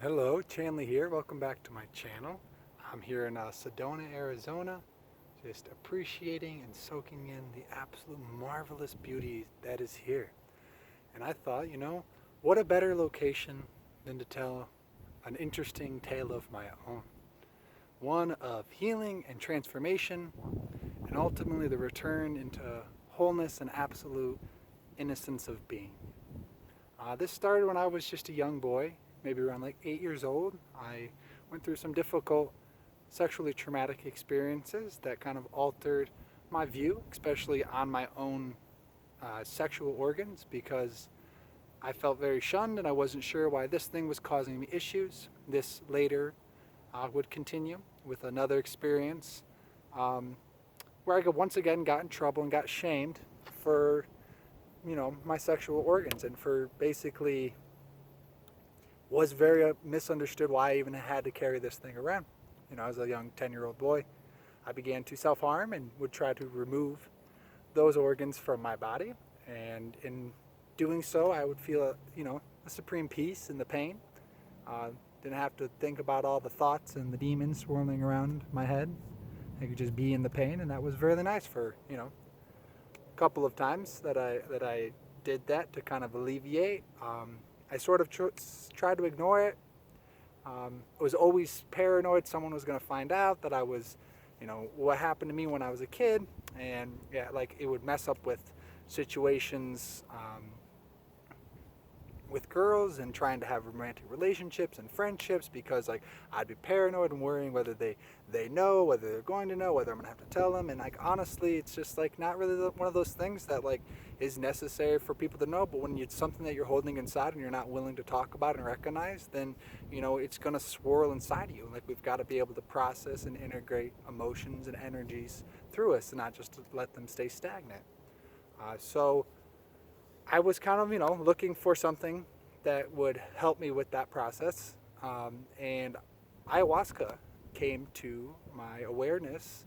Hello, Chanley here. Welcome back to my channel. I'm here in Sedona, Arizona, just appreciating and soaking in the absolute marvelous beauty that is here. And I thought, what a better location than to tell an interesting tale of my own. One of healing and transformation, and ultimately the return into wholeness and absolute innocence of being. This started when I was just a young boy, maybe around like 8 years old. I went through some difficult sexually traumatic experiences that kind of altered my view, especially on my own sexual organs, because I felt very shunned and I wasn't sure why this thing was causing me issues. This later would continue with another experience where I once again got in trouble and got shamed for my sexual organs and for basically was very misunderstood why I even had to carry this thing around. As a young 10-year-old boy, I began to self-harm and would try to remove those organs from my body. And in doing so, I would feel a supreme peace in the pain. Didn't have to think about all the thoughts and the demons swirling around my head. I could just be in the pain, and that was really nice for, a couple of times that I did that to kind of alleviate. I sort of tried to ignore it. I was always paranoid someone was going to find out that I was, what happened to me when I was a kid. And yeah, like it would mess up with situations with girls and trying to have romantic relationships and friendships, because like I'd be paranoid and worrying whether they know, whether they're going to know, whether I'm gonna have to tell them. And like honestly, it's just like not really one of those things that like is necessary for people to know. But when it's something that you're holding inside and you're not willing to talk about and recognize, then it's gonna swirl inside of you. Like we've got to be able to process and integrate emotions and energies through us, and not just to let them stay stagnant. So I was kind of, looking for something that would help me with that process. And ayahuasca came to my awareness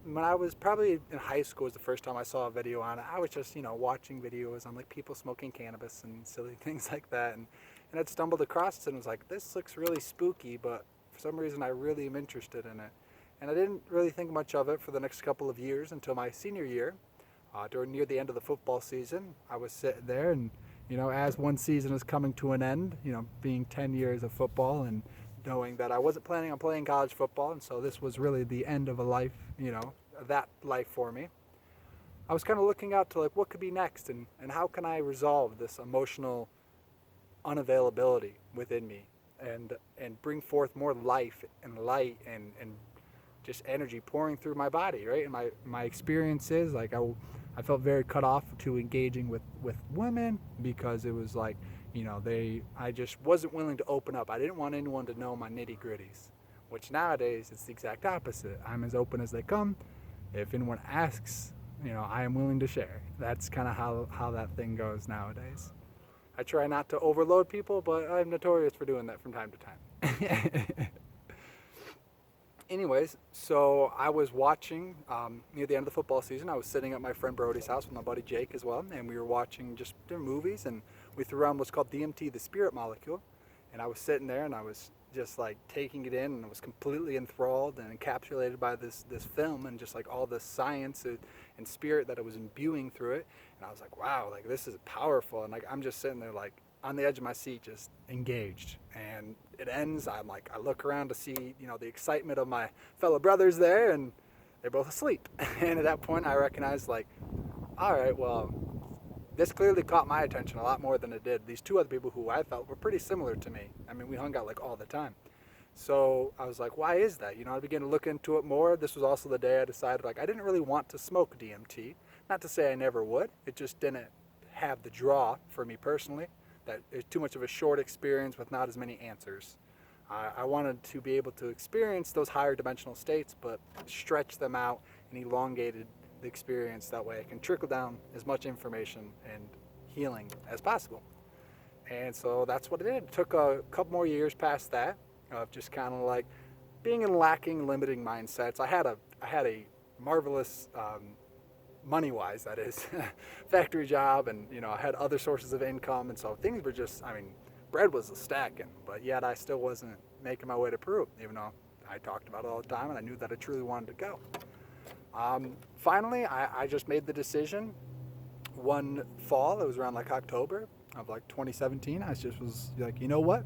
when I was probably in high school. Was the first time I saw a video on it. I was just, watching videos on like people smoking cannabis and silly things like that. And I'd stumbled across it and was like, this looks really spooky, but for some reason I really am interested in it. And I didn't really think much of it for the next couple of years until my senior year. During near the end of the football season, I was sitting there, and as one season is coming to an end, being 10 years of football, and knowing that I wasn't planning on playing college football, and so this was really the end of a life, that life for me. I was kind of looking out to like what could be next, and how can I resolve this emotional unavailability within me, and bring forth more life and light and just energy pouring through my body, right? And my experience is like I felt very cut off to engaging with women, because it was like, I just wasn't willing to open up. I didn't want anyone to know my nitty gritties, which nowadays it's the exact opposite. I'm as open as they come. If anyone asks, I am willing to share. That's kind of how that thing goes nowadays. I try not to overload people, but I'm notorious for doing that from time to time. Anyways, so I was watching near the end of the football season. I was sitting at my friend Brody's house with my buddy Jake as well, and we were watching just movies, and we threw on what's called DMT, the spirit molecule. And I was sitting there, and I was just like taking it in, and I was completely enthralled and encapsulated by this film, and just like all the science and spirit that it was imbuing through it. And I was like, wow, like this is powerful. And like I'm just sitting there like on the edge of my seat, just engaged. And it ends. I look around to see, the excitement of my fellow brothers there, and they're both asleep. And at that point, I recognized, like, all right, well, this clearly caught my attention a lot more than it did these two other people who I felt were pretty similar to me. I mean, we hung out like all the time. So I was like, why is that? I began to look into it more. This was also the day I decided, like, I didn't really want to smoke DMT. Not to say I never would. It just didn't have the draw for me personally. That it's too much of a short experience with not as many answers. I wanted to be able to experience those higher dimensional states, but stretch them out and elongated the experience. That way I can trickle down as much information and healing as possible. And so that's what it did. It took a couple more years past that of just kind of like being in lacking, limiting mindsets. I had a marvelous money-wise, that is, factory job, and I had other sources of income, and so things were just, spread was stacking, but yet I still wasn't making my way to Peru, even though I talked about it all the time and I knew that I truly wanted to go. Finally, I just made the decision one fall. It was around like October of like 2017. I just was like, you know what?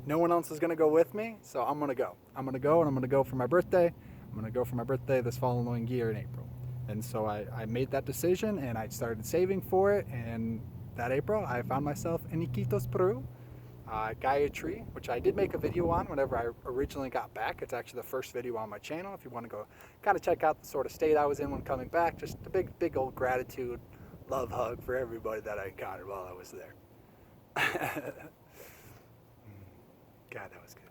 No one else is going to go with me, so I'm going to go. I'm going to go, and I'm going to go for my birthday. I'm going to go for my birthday this following year in April. And so I made that decision, and I started saving for it, and that April, I found myself in Iquitos, Peru, Gayatri, which I did make a video on whenever I originally got back. It's actually the first video on my channel. If you want to go kind of check out the sort of state I was in when coming back, just a big old gratitude, love hug for everybody that I encountered while I was there. God, that was good.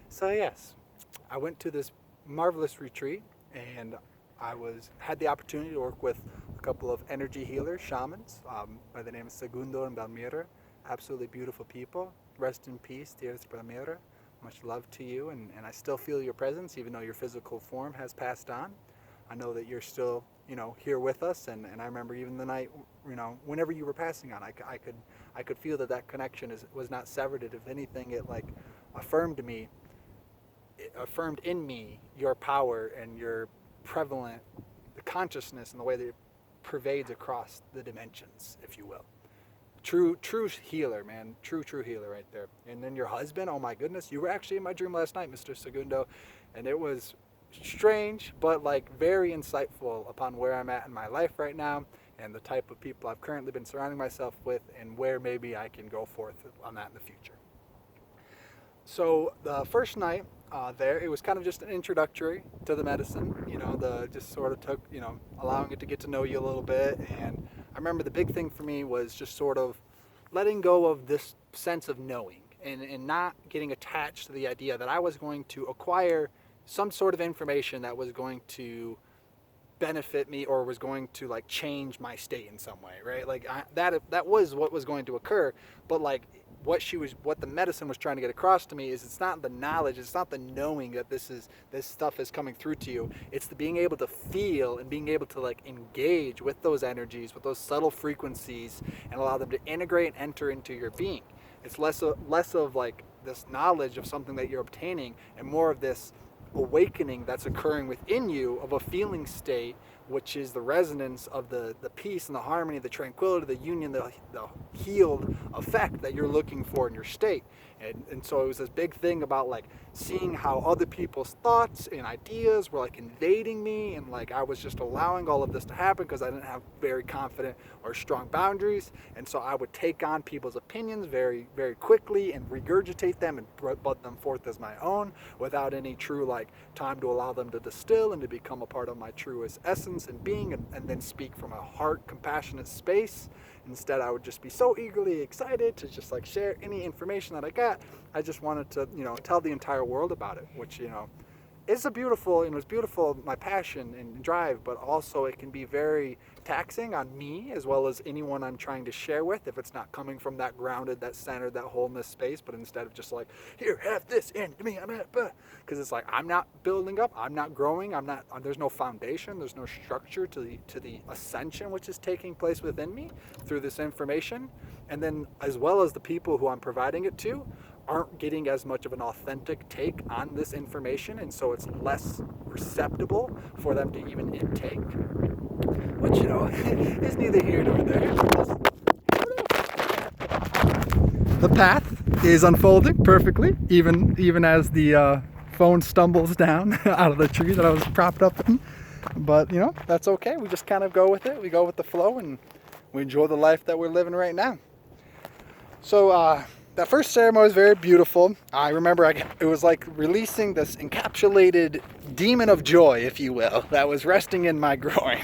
So yes, I went to this marvelous retreat, and I had the opportunity to work with a couple of energy healers, shamans, by the name of Segundo and Belmira. Absolutely beautiful people. Rest in peace, dearest Belmira. Much love to you, and I still feel your presence, even though your physical form has passed on. I know that you're still, here with us, and I remember even the night, whenever you were passing on, I could feel that connection was not severed. If anything, it like affirmed in me your power and your prevalent consciousness and the way that it pervades across the dimensions, if you will. True healer, man. True healer right there. And then your husband, oh my goodness, you were actually in my dream last night, Mr. Segundo, and it was strange, but like very insightful upon where I'm at in my life right now and the type of people I've currently been surrounding myself with and where maybe I can go forth on that in the future. So the first night there, it was kind of just an introductory to the medicine, just sort of took, allowing it to get to know you a little bit. And I remember the big thing for me was just sort of letting go of this sense of knowing and not getting attached to the idea that I was going to acquire some sort of information that was going to benefit me or was going to like change my state in some way, right? Like that was what was going to occur, but like what the medicine was trying to get across to me is it's not the knowledge, it's not the knowing that this stuff is coming through to you. It's the being able to feel and being able to like engage with those energies, with those subtle frequencies, and allow them to integrate and enter into your being. It's less of like this knowledge of something that you're obtaining and more of this awakening that's occurring within you of a feeling state, which is the resonance of the peace and the harmony, the tranquility, the union, the healed effect that you're looking for in your state. And so it was this big thing about like seeing how other people's thoughts and ideas were like invading me, and like I was just allowing all of this to happen because I didn't have very confident or strong boundaries. And so I would take on people's opinions very, very quickly and regurgitate them and put them forth as my own without any true like time to allow them to distill and to become a part of my truest essence and being, and then speak from a heart compassionate space. Instead, I would just be so eagerly excited to just like share any information that I got. I just wanted to, tell the entire world about it, which, is a beautiful, it's beautiful, my passion and drive, but also it can be very taxing on me as well as anyone I'm trying to share with if it's not coming from that grounded, that centered, that wholeness space, but instead of just like, here, have this in me, because it's like I'm not building up, I'm not growing, there's no foundation, there's no structure to the ascension which is taking place within me through this information. And then as well as the people who I'm providing it to aren't getting as much of an authentic take on this information, and so it's less receptible for them to even intake, which is neither here nor there. The path is unfolding perfectly, even as the phone stumbles down out of the tree that I was propped up in. But that's okay. We just kind of go with it. We go with the flow, and we enjoy the life that we're living right now. So that first ceremony was very beautiful. I remember it was like releasing this encapsulated demon of joy, if you will, that was resting in my groin.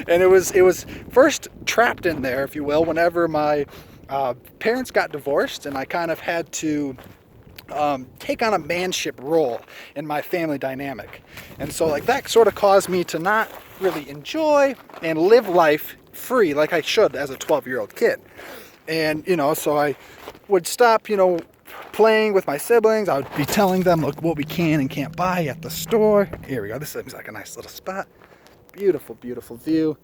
And it was first trapped in there, if you will, whenever my parents got divorced, and I kind of had to take on a manship role in my family dynamic. And so like that sort of caused me to not really enjoy and live life free like I should as a 12-year-old kid. And, so I would stop, playing with my siblings. I would be telling them, look, what we can and can't buy at the store. Here we go. This seems like a nice little spot. Beautiful, beautiful view.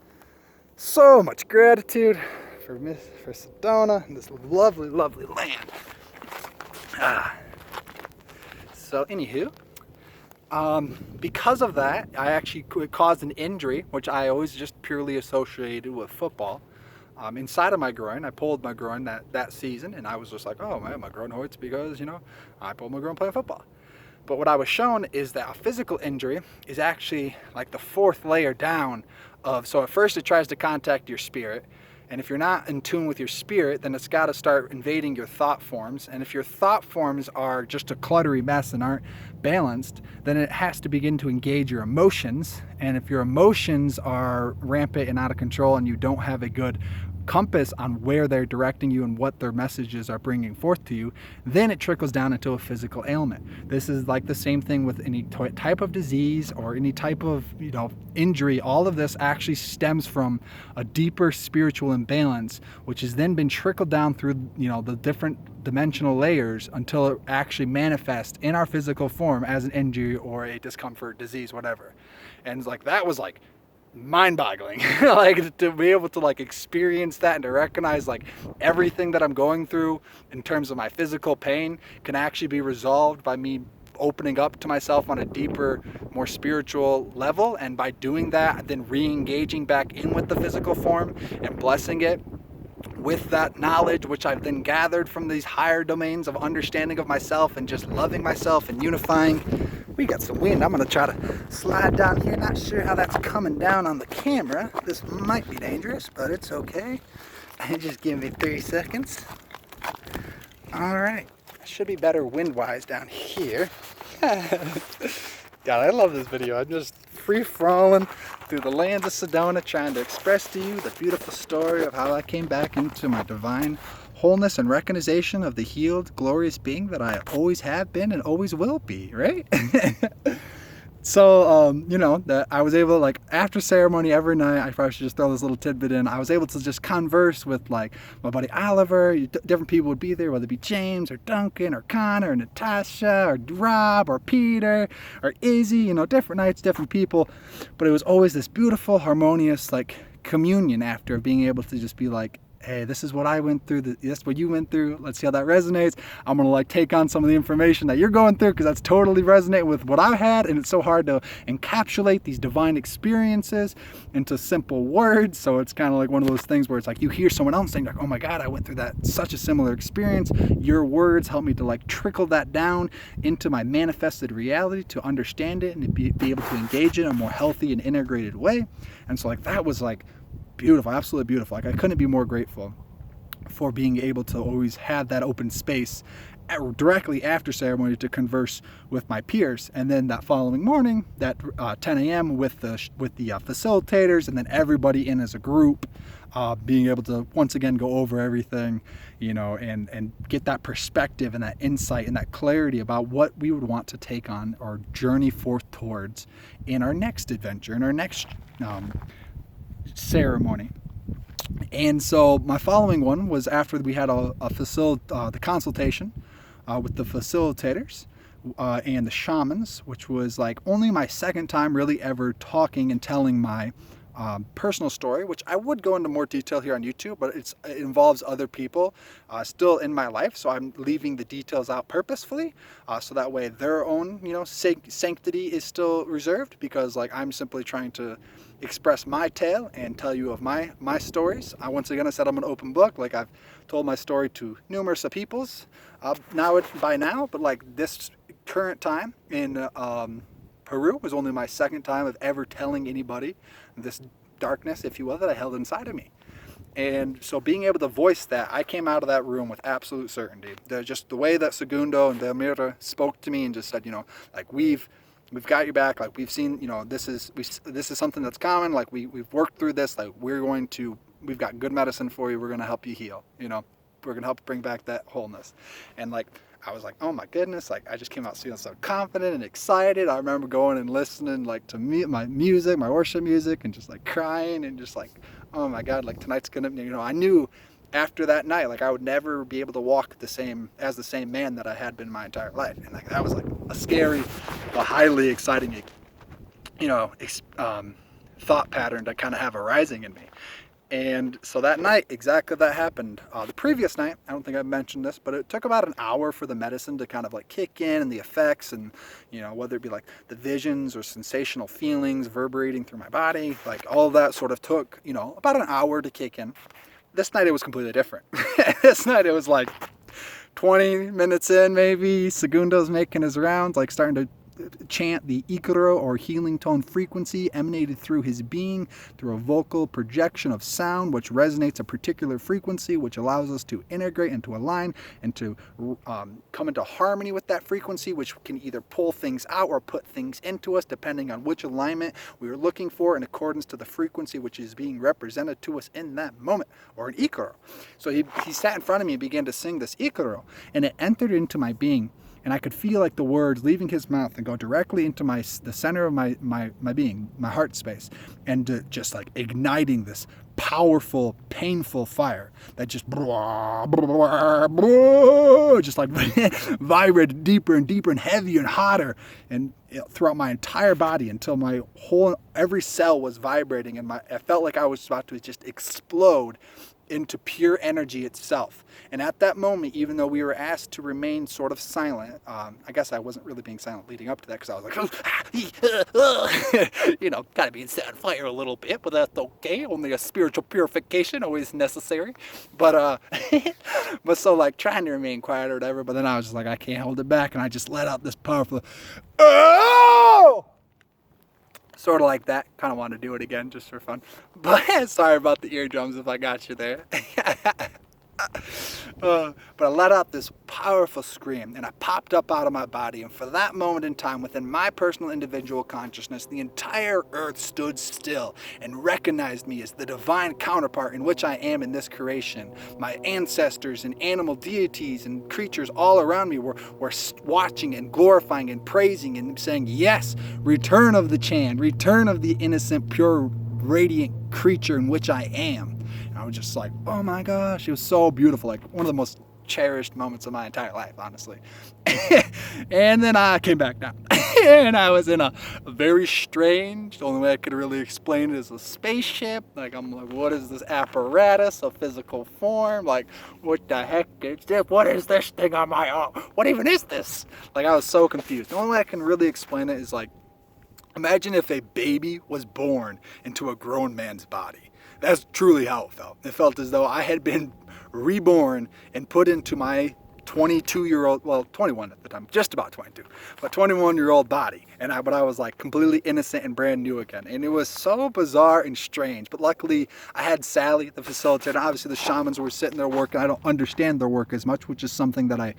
so much gratitude for Sedona and this lovely, lovely land. So anywho, because of that, I actually caused an injury, which I always just purely associated with football. Inside of my groin, I pulled my groin that season, and I was just like, oh man, my groin hurts because, I pulled my groin playing football. But what I was shown is that a physical injury is actually like the fourth layer down so at first it tries to contact your spirit. And if you're not in tune with your spirit, then it's got to start invading your thought forms. And if your thought forms are just a cluttery mess and aren't balanced, then it has to begin to engage your emotions. And if your emotions are rampant and out of control and you don't have a good compass on where they're directing you and what their messages are bringing forth to you, then it trickles down into a physical ailment. This is like the same thing with any type of disease or any type of injury. All of this actually stems from a deeper spiritual imbalance, which has then been trickled down through the different dimensional layers until it actually manifests in our physical form as an injury or a discomfort, disease, whatever. And that was mind-boggling. Like to be able to experience that and to recognize everything that I'm going through in terms of my physical pain can actually be resolved by me opening up to myself on a deeper, more spiritual level, and by doing that then re-engaging back in with the physical form and blessing it with that knowledge which I've then gathered from these higher domains of understanding of myself and just loving myself and unifying. We got some wind. I'm gonna try to slide down here. Not sure how that's coming down on the camera. This might be dangerous, but it's okay. Just give me 3 seconds. All right, should be better wind-wise down here. God, I love this video. I'm just free-falling through the lands of Sedona, trying to express to you the beautiful story of how I came back into my divine wholeness and recognition of the healed, glorious being that I always have been and always will be, right? So, that I was able to, after ceremony every night, I probably should just throw this little tidbit in, I was able to just converse with, my buddy Oliver. Different people would be there, whether it be James or Duncan or Connor or Natasha or Rob or Peter or Izzy, different nights, different people. But it was always this beautiful, harmonious, communion after being able to just be hey, this is what I went through, this is what you went through, let's see how that resonates. I'm gonna take on some of the information that you're going through because that's totally resonating with what I had, and it's so hard to encapsulate these divine experiences into simple words. So it's kind of one of those things where it's you hear someone else saying oh my God, I went through that, such a similar experience. Your words help me to trickle that down into my manifested reality to understand it and to be able to engage it in a more healthy and integrated way. And so that was beautiful, absolutely beautiful. I couldn't be more grateful for being able to always have that open space directly after ceremony to converse with my peers, and then that following morning, that 10 a.m. with the facilitators, and then everybody in as a group, being able to once again go over everything, and get that perspective and that insight and that clarity about what we would want to take on or journey forth towards in our next adventure, in our next ceremony. And so my following one was after we had the consultation with the facilitators and the shamans, which was only my second time really ever talking and telling my personal story, which I would go into more detail here on YouTube, but it involves other people still in my life, so I'm leaving the details out purposefully, so that way their own sanctity is still reserved, because I'm simply trying to express my tale and tell you of my stories. Once again, I said I'm an open book. I've told my story to numerous of peoples by now, but this current time in Peru was only my second time of ever telling anybody this darkness, if you will, that I held inside of me. And so being able to voice that, I came out of that room with absolute certainty. Just the way that Segundo and Delmira spoke to me and just said, we've got your back, we've seen, this is something that's common, we've worked through this, we've got good medicine for you, we're going to help you heal, we're going to help bring back that wholeness. And I was oh my goodness, I just came out feeling so confident and excited. I remember going and listening to my music, my worship music, and just crying and just oh my God, tonight's gonna, I knew after that night, I would never be able to walk the same man that I had been my entire life. And that was a scary but highly exciting thought pattern to kind of have arising in me. And so that night, exactly that happened. The previous night, I don't think I mentioned this, but it took about an hour for the medicine to kind of like kick in, and the effects, and whether it be like the visions or sensational feelings reverberating through my body, like all of that sort of took, about an hour to kick in. This night it was completely different. This night it was like 20 minutes in, maybe, Segundo's making his rounds, like starting to chant the Ikaro, or healing tone frequency, emanated through his being through a vocal projection of sound which resonates a particular frequency, which allows us to integrate and to align and to come into harmony with that frequency, which can either pull things out or put things into us depending on which alignment we are looking for in accordance to the frequency which is being represented to us in that moment, or an Ikaro. So he sat in front of me and began to sing this Ikaro, and it entered into my being. And I could feel like the words leaving his mouth and go directly into the center of my being, my heart space, and just like igniting this powerful, painful fire that just just like vibrated deeper and deeper and heavier and hotter, and throughout my entire body until every cell was vibrating, and I felt like I was about to just explode into pure energy itself. And at that moment, even though we were asked to remain sort of silent, I guess I wasn't really being silent leading up to that, because I was like, gotta be set on fire a little bit, but that's okay. Only a spiritual purification always necessary. But but so like trying to remain quiet or whatever, but then I was just like, I can't hold it back, and I just let out this powerful, oh! Sort of like that. Kind of want to do it again just for fun. But sorry about the eardrums if I got you there. But I let out this powerful scream, and I popped up out of my body, and for that moment in time, within my personal individual consciousness, the entire earth stood still and recognized me as the divine counterpart in which I am in this creation. My ancestors and animal deities and creatures all around me were watching and glorifying and praising and saying, yes, return of the Chan, return of the innocent, pure, radiant creature in which I am. I was just like, oh my gosh, it was so beautiful. Like one of the most cherished moments of my entire life, honestly. And then I came back down. And I was in a very strange, the only way I could really explain it is a spaceship. Like, I'm like, what is this apparatus, a physical form? Like, what the heck is this? What is this thing on my arm? What even is this? Like, I was so confused. The only way I can really explain it is like, imagine if a baby was born into a grown man's body. That's truly how it felt. It felt as though I had been reborn and put into my 22-year-old, well, 21 at the time, just about 22, but 21-year-old body. But I was like completely innocent and brand new again. And it was so bizarre and strange. But luckily I had Sally, the facilitator. Obviously the shamans were sitting there working. I don't understand their work as much, which is something that I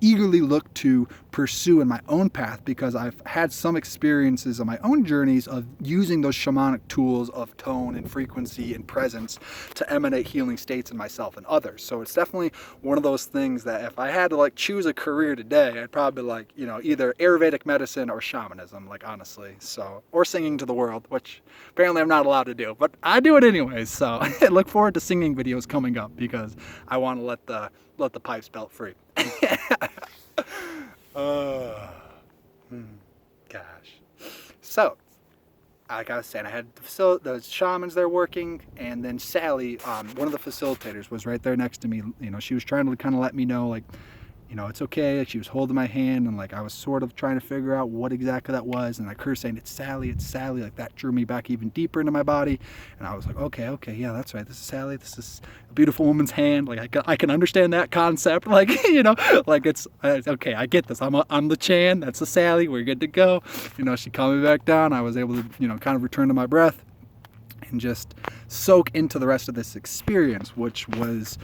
eagerly look to pursue in my own path, because I've had some experiences on my own journeys of using those shamanic tools of tone and frequency and presence to emanate healing states in myself and others. So it's definitely one of those things that if I had to like choose a career today, I'd probably like, either Ayurvedic medicine or shamanism, like honestly. So, or singing to the world, which apparently I'm not allowed to do, but I do it anyways. So I look forward to singing videos coming up, because I want to let the pipes belt free. Gosh. So, like I was saying, I had the shamans there working, and then Sally, one of the facilitators, was right there next to me. She was trying to kind of let me know, like, it's okay. Like, she was holding my hand, and like I was sort of trying to figure out what exactly that was, and like her saying, it's Sally, like that drew me back even deeper into my body. And I was like, okay, yeah, that's right, this is Sally, this is a beautiful woman's hand. Like I can understand that concept, like, like it's okay, I get this. I'm the Chan, that's the Sally, we're good to go. She calmed me back down. I was able to kind of return to my breath and just soak into the rest of this experience, which was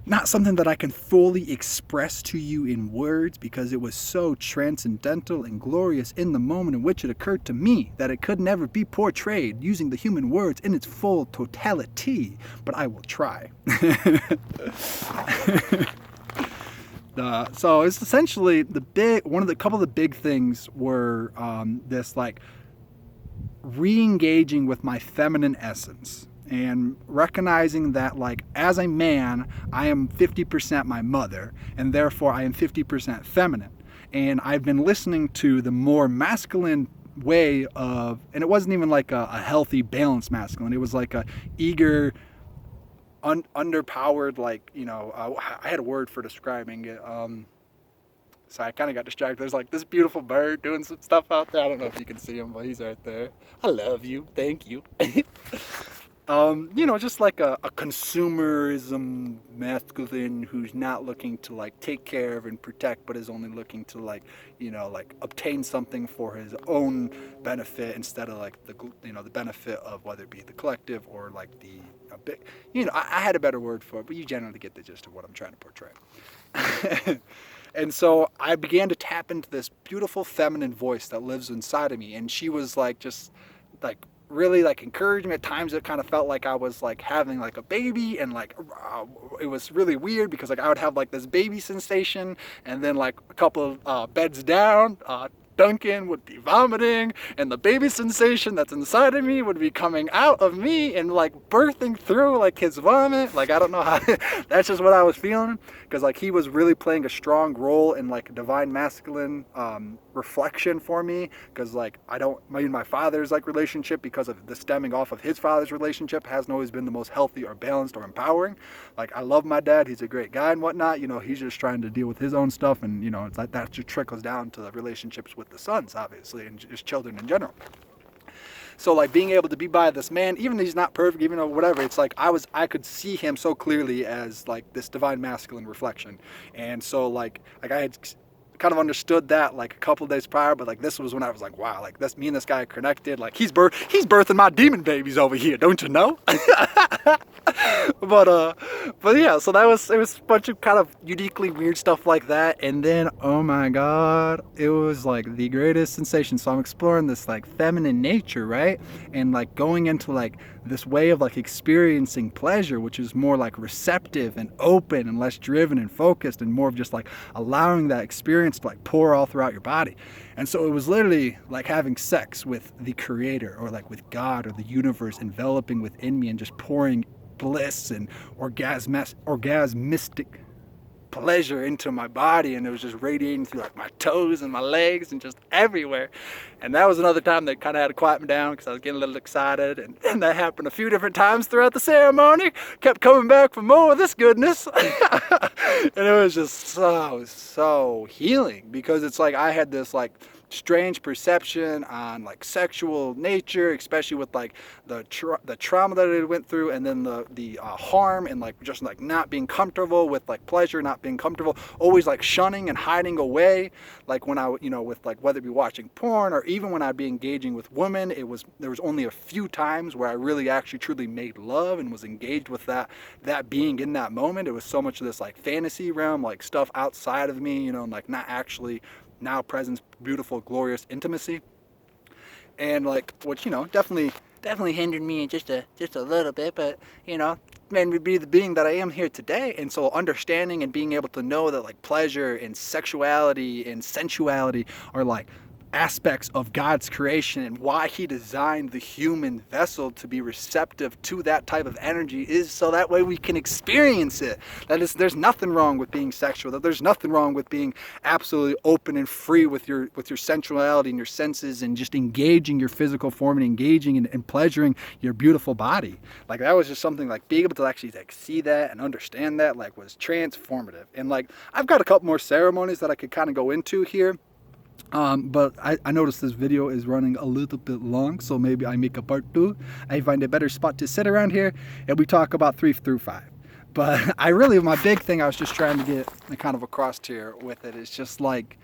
not something that I can fully express to you in words, because it was so transcendental and glorious in the moment in which it occurred to me that it could never be portrayed using the human words in its full totality, but I will try. So it's essentially couple of the big things were this like re-engaging with my feminine essence, and recognizing that, like, as a man, I am 50% my mother, and therefore I am 50% feminine. And I've been listening to the more masculine way of, and it wasn't even like a healthy, balanced masculine. It was like a eager, underpowered, like, I had a word for describing it. So I kind of got distracted. There's like this beautiful bird doing some stuff out there. I don't know if you can see him, but he's right there. I love you. Thank you. Just like a consumerism masculine who's not looking to like take care of and protect, but is only looking to like, like obtain something for his own benefit instead of like the benefit of whether it be the collective or like a big, I had a better word for it, but you generally get the gist of what I'm trying to portray. And so I began to tap into this beautiful feminine voice that lives inside of me. And she was like, just like really like encouraging me. At times it kind of felt like I was like having like a baby, and like it was really weird because like I would have like this baby sensation, and then like a couple of beds down, Duncan would be vomiting, and the baby sensation that's inside of me would be coming out of me and like birthing through like his vomit. Like, I don't know how, that's just what I was feeling, because like he was really playing a strong role in like a divine masculine reflection for me, because like me and my father's like relationship, because of the stemming off of his father's relationship, hasn't always been the most healthy or balanced or empowering. Like, I love my dad, he's a great guy and whatnot, he's just trying to deal with his own stuff, and it's like that just trickles down to the relationships with the sons, obviously, and just children in general. So like being able to be by this man, even though he's not perfect, even though whatever, it's like I could see him so clearly as like this divine masculine reflection. And so like I had kind of understood that like a couple of days prior, but like this was when I was like, wow, like that's me and this guy are connected. Like he's birthing my demon babies over here, don't you know? but yeah, so it was a bunch of kind of uniquely weird stuff like that, and then oh my god, it was like the greatest sensation. So I'm exploring this like feminine nature, right, and like going into like this way of like experiencing pleasure, which is more like receptive and open and less driven and focused, and more of just like allowing that experience to like pour all throughout your body. And so it was literally like having sex with the creator, or like with God or the universe enveloping within me and just pouring bliss and orgasmistic pleasure into my body, and it was just radiating through like my toes and my legs and just everywhere. And that was another time that kind of had to quiet me down, because I was getting a little excited, and that happened a few different times throughout the ceremony. Kept coming back for more of this goodness. And it was just so healing, because it's like I had this like strange perception on like sexual nature, especially with like the trauma that it went through, and then the harm, and like just like not being comfortable with like pleasure, not being comfortable, always like shunning and hiding away. Like when I with like whether it be watching porn or even when I'd be engaging with women, there was only a few times where I really actually truly made love and was engaged with that being in that moment. It was so much of this like fantasy realm, like stuff outside of me, and like not actually now presence, beautiful, glorious intimacy. And like, which definitely hindered me just a little bit, but made me be the being that I am here today. And so understanding and being able to know that like pleasure and sexuality and sensuality are like aspects of God's creation, and why he designed the human vessel to be receptive to that type of energy is so that way we can experience it. That is, there's nothing wrong with being sexual, that there's nothing wrong with being absolutely open and free with your sensuality and your senses, and just engaging your physical form, and engaging and pleasuring your beautiful body. Like that was just something like being able to actually like see that and understand that like was transformative. And like I've got a couple more ceremonies that I could kind of go into here. But I noticed this video is running a little bit long, so maybe I make a part 2. I find a better spot to sit around here, and we talk about 3 through 5. But my big thing I was just trying to get kind of across here with it is just like,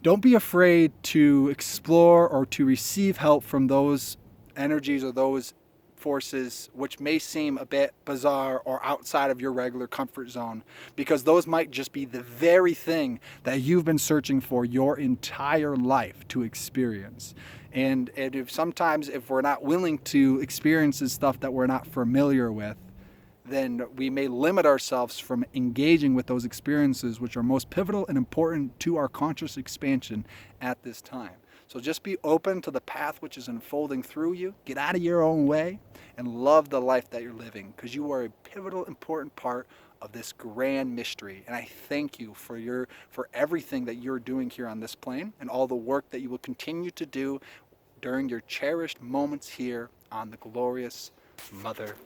don't be afraid to explore or to receive help from those energies or those forces which may seem a bit bizarre or outside of your regular comfort zone, because those might just be the very thing that you've been searching for your entire life to experience. And if we're not willing to experience this stuff that we're not familiar with, then we may limit ourselves from engaging with those experiences which are most pivotal and important to our conscious expansion at this time. So just be open to the path which is unfolding through you. Get out of your own way and love the life that you're living, because you are a pivotal, important part of this grand mystery. And I thank you for everything that you're doing here on this plane and all the work that you will continue to do during your cherished moments here on the glorious Mother